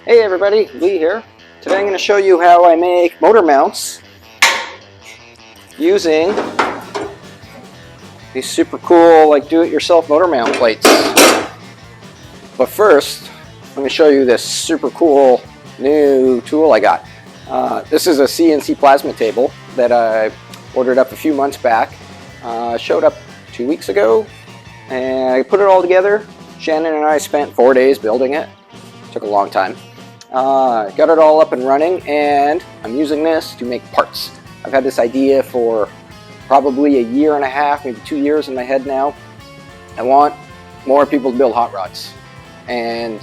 Hey everybody, Lee here. Today I'm going to show you how I make motor mounts using these super cool like do-it-yourself motor mount plates. But first, let me show you this super cool new tool I got. This is a CNC Plasma Table that I ordered up a few months back. Showed up 2 weeks ago and I put it all together. Shannon and I spent 4 days building it. Took a long time. Got it all up and running, and I'm using this to make parts. I've had this idea for probably a year and a half, maybe 2 years in my head now. I want more people to build hot rods, and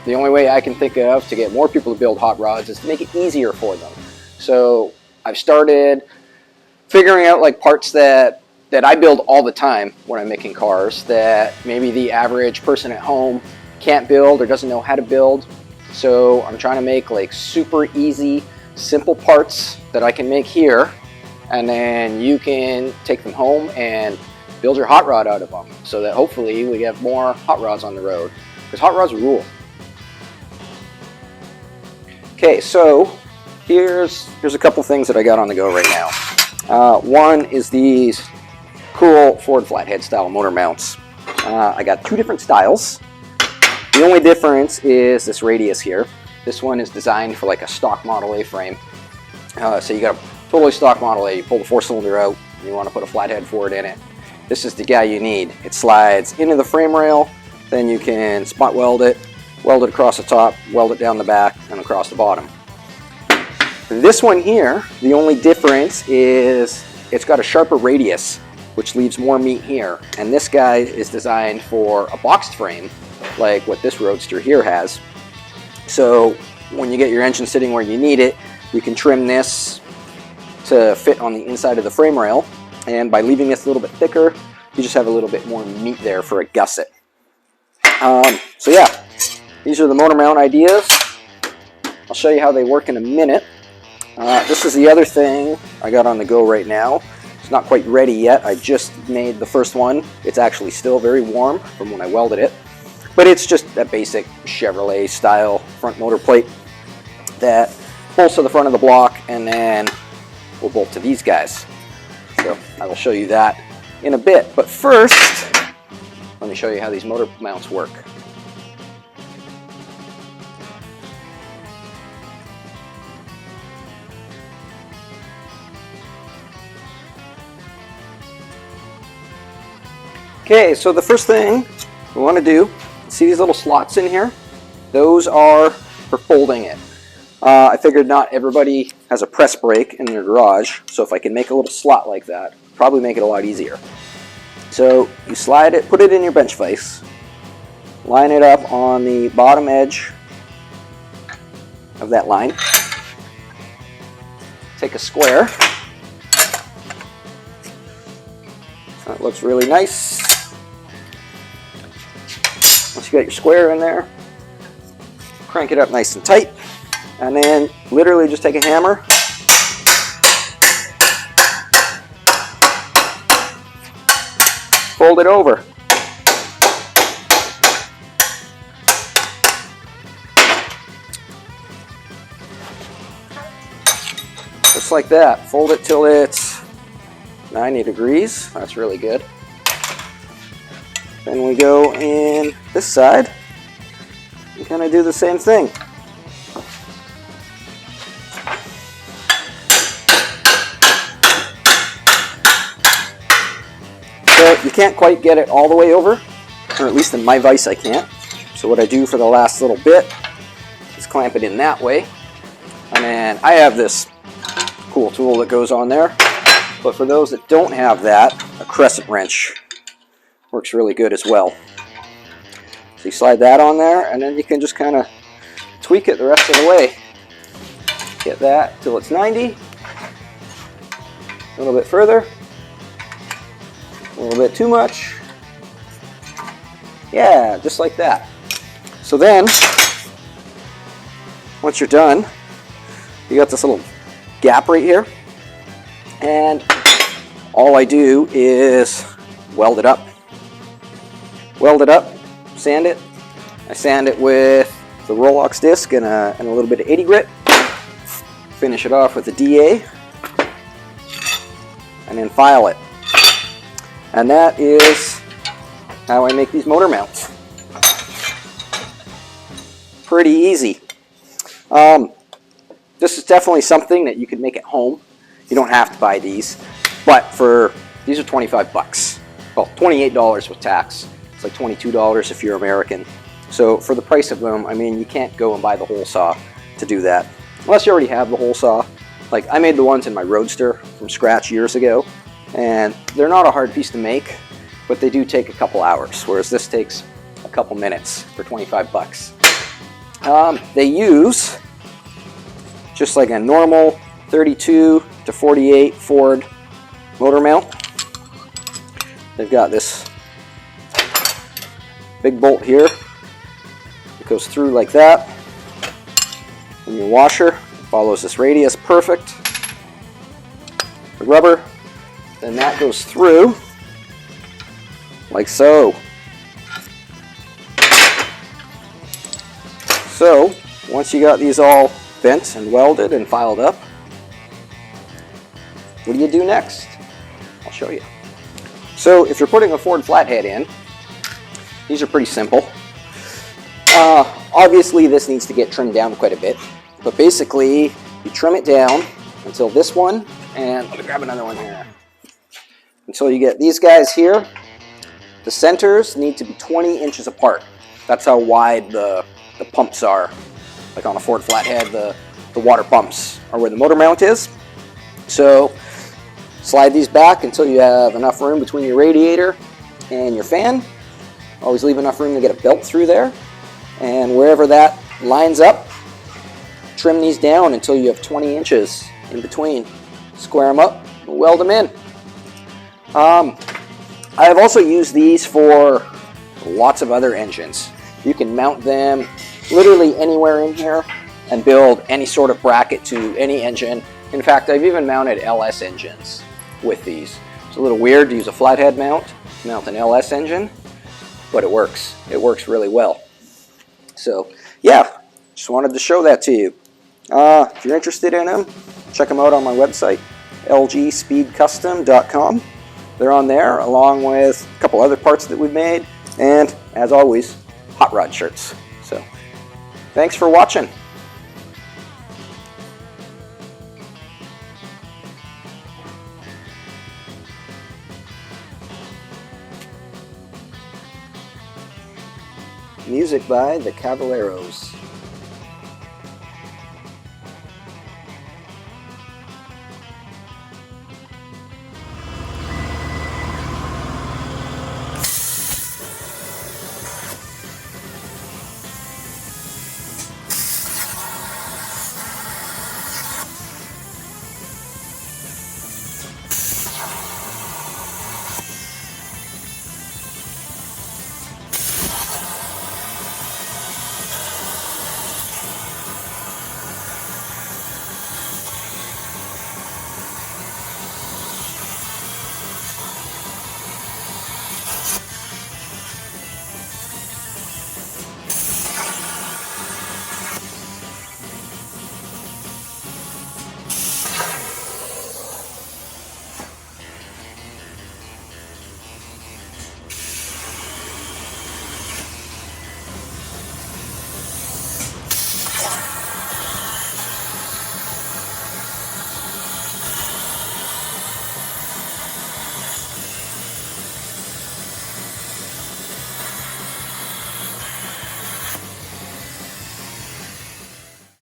the only way I can think of to get more people to build hot rods is to make it easier for them. So I've started figuring out like parts that I build all the time when I'm making cars that maybe the average person at home can't build or doesn't know how to build. So I'm trying to make like super easy, simple parts that I can make here, and then you can take them home and build your hot rod out of them, so that hopefully we have more hot rods on the road, because hot rods rule. Okay, so here's a couple things that I got on the go right now. One is these cool Ford Flathead style motor mounts. I got two different styles. The only difference is this radius here. This one is designed for like a stock Model A frame. So you got a totally stock Model A, you pull the 4-cylinder out, and you want to put a Flathead Ford in it. This is the guy you need. It slides into the frame rail, then you can spot weld it across the top, weld it down the back, and across the bottom. This one here, the only difference is it's got a sharper radius, which leaves more meat here. And this guy is designed for a boxed frame, like what this Roadster here has. So when you get your engine sitting where you need it, you can trim this to fit on the inside of the frame rail, and by leaving this a little bit thicker, you just have a little bit more meat there for a gusset. So yeah, these are the motor mount ideas. I'll show you how they work in a minute. This is the other thing I got on the go right now. It's not quite ready yet. I just made the first one. It's actually still very warm from when I welded it. But it's just a basic Chevrolet style front motor plate that bolts to the front of the block, and then will bolt to these guys. So I will show you that in a bit. But first, let me show you how these motor mounts work. Okay, so the first thing we want to do, see these little slots in here? Those are for folding it. I figured not everybody has a press brake in their garage, so if I can make a little slot like that, probably make it a lot easier. So you slide it, put it in your bench vise, line it up on the bottom edge of that line, take a square. That looks really nice. Once you got your square in there, crank it up nice and tight, and then literally just take a hammer, fold it over. Just like that. Fold it till it's 90 degrees. That's really good. Then we go in this side and kind of do the same thing. So you can't quite get it all the way over, or at least in my vise I can't. So what I do for the last little bit is clamp it in that way. And then I have this cool tool that goes on there. But for those that don't have that, a crescent wrench works really good as well. So you slide that on there, and then you can just kind of tweak it the rest of the way. Get that till it's 90. A little bit further. A little bit too much. Yeah, just like that. So then, once you're done, you got this little gap right here, and all I do is weld it up. Sand it. I sand it with the Rolex disc and a little bit of 80 grit. Finish it off with a DA, and then file it. And that is how I make these motor mounts. Pretty easy. This is definitely something that you could make at home. You don't have to buy these, but these are 25 bucks. Well, $28 with tax. It's like $22 if you're American. So for the price of them, I mean, you can't go and buy the hole saw to do that. Unless you already have the hole saw. Like, I made the ones in my Roadster from scratch years ago, and they're not a hard piece to make, but they do take a couple hours, whereas this takes a couple minutes for 25 bucks. They use just like a normal 32 to 48 Ford motor mount. They've got this big bolt here. It goes through like that. And your washer follows this radius perfect. The rubber, then that goes through like so. So once you got these all bent and welded and filed up, what do you do next? I'll show you. So if you're putting a Ford Flathead in, these are pretty simple. Obviously this needs to get trimmed down quite a bit, but basically you trim it down until this one, and let me grab another one here, until you get these guys here. The centers need to be 20 inches apart. That's how wide the pumps are. Like on a Ford Flathead, the water pumps are where the motor mount is. So slide these back until you have enough room between your radiator and your fan. Always leave enough room to get a belt through there. And wherever that lines up, trim these down until you have 20 inches in between. Square them up and weld them in. I have also used these for lots of other engines. You can mount them literally anywhere in here and build any sort of bracket to any engine. In fact, I've even mounted LS engines with these. It's a little weird to use a flathead mount an LS engine, but it works. It works really well. So yeah, just wanted to show that to you. If you're interested in them, check them out on my website, lgspeedcustom.com. They're on there, along with a couple other parts that we've made, and as always, hot rod shirts. So thanks for watching. Music by the Cavalleros.